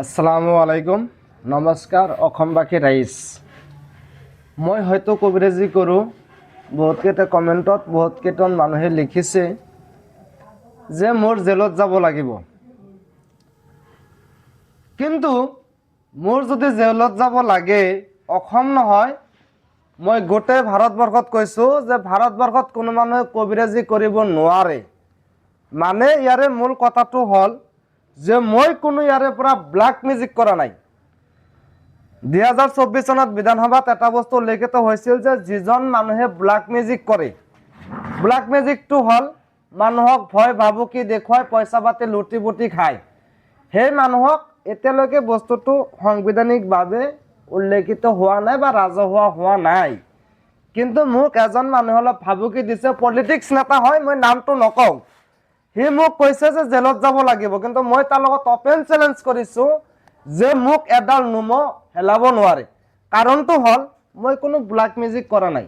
আসসালামু আলাইকুম, নমস্কাৰ। অসমবাসী ৰাইজ, মই হয়তো কবিৰাজি কৰোঁ। বহুতকেইটা কমেণ্টত বহুতকেইজন মানুহে লিখিছে যে মোৰ জেলত যাব লাগিব। কিন্তু মোৰ যদি জেলত যাব লাগে, অসম নহয়, মই গোটেই ভাৰতবৰ্ষত কৈছোঁ যে ভাৰতবৰ্ষত কোনো মানুহে কবিৰাজি কৰিব নোৱাৰে। মানে ইয়াৰে মূল কথাটো হ'ল যে মই কোনো ইয়াৰে পৰা ব্লাক মিউজিক কৰা নাই। 2024 চনত বিধানসভাত এটা বস্তু লিখিত হৈছিল যে যিজন মানুহে ব্লাক মিউজিক কৰে, ব্লাক মিউজিকটো হ'ল মানুহক ভয় ভাবুকি দেখুৱাই পইচা পাতি লুটি পুটি খায়। সেই মানুহক এতিয়ালৈকে বস্তুটো সাংবিধানিকভাৱে উল্লেখিত হোৱা নাই বা ৰাজহুৱা হোৱা নাই। কিন্তু মোক এজন মানুহে অলপ ভাবুকি দিছে, পলিটিক্স নেতা হয়, মই নামটো নকওঁ। সি মোক কৈছে যে জেলত যাব লাগিব, কিন্তু মই তাৰ লগত অপেন চেলেঞ্জ কৰিছোঁ যে মোক এডাল নোমো হেলাব নোৱাৰে। কাৰণটো হ'ল মই কোনো ব্লাক মিউজিক কৰা নাই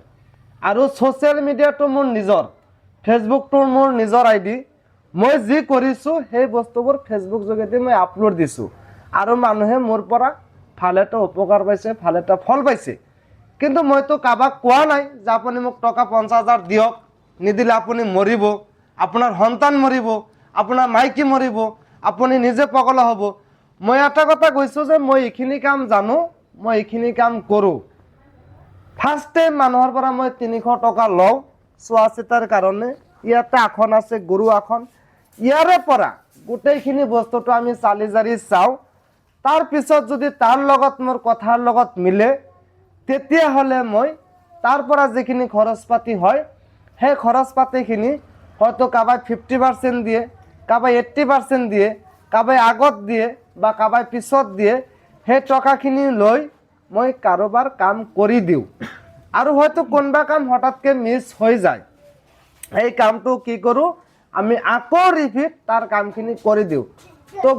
আৰু ছ'চিয়েল মিডিয়াটো মোৰ নিজৰ, ফেচবুকটো মোৰ নিজৰ ID। মই যি কৰিছোঁ সেই বস্তুবোৰ ফেচবুক যোগেদি মই আপলোড দিছোঁ আৰু মানুহে মোৰ পৰা ভাল এটা উপকাৰ পাইছে, ভাল এটা ফল পাইছে। কিন্তু মইতো কাৰোবাক কোৱা নাই যে আপুনি মোক টকা 50,000 দিয়ক, নিদিলে আপুনি মৰিব, আপোনাৰ সন্তান মৰিব, আপোনাৰ মাইকী মৰিব, আপুনি নিজে পগলা হ'ব। মই এটা কথা কৈছোঁ যে মই এইখিনি কাম জানো, মই এইখিনি কাম কৰোঁ। ফাৰ্ষ্ট টাইম মানুহৰ পৰা মই 300 টকা লওঁ চোৱা চিতাৰ কাৰণে। ইয়াতে আসন আছে, গুৰু আসন। ইয়াৰে পৰা গোটেইখিনি বস্তুটো আমি চালি জাৰি চাওঁ। তাৰপিছত যদি তাৰ লগত মোৰ কথাৰ লগত মিলে, তেতিয়াহ'লে মই তাৰ পৰা যিখিনি খৰচ পাতি হয়, সেই খৰচ পাতিখিনি হয়তো কাৰোবাই 50% দিয়ে, কাৰোবাই 80% দিয়ে, কাৰোবাই আগত দিয়ে বা কাৰোবাই পিছত দিয়ে। সেই টকাখিনি লৈ মই কাৰোবাৰ কাম কৰি দিওঁ আৰু হয়তো কোনোবা কাম হঠাৎকৈ মিছ হৈ যায়। এই কামটো কি কৰোঁ, আমি আকৌ ৰিপিট তাৰ কামখিনি কৰি দিওঁ। তো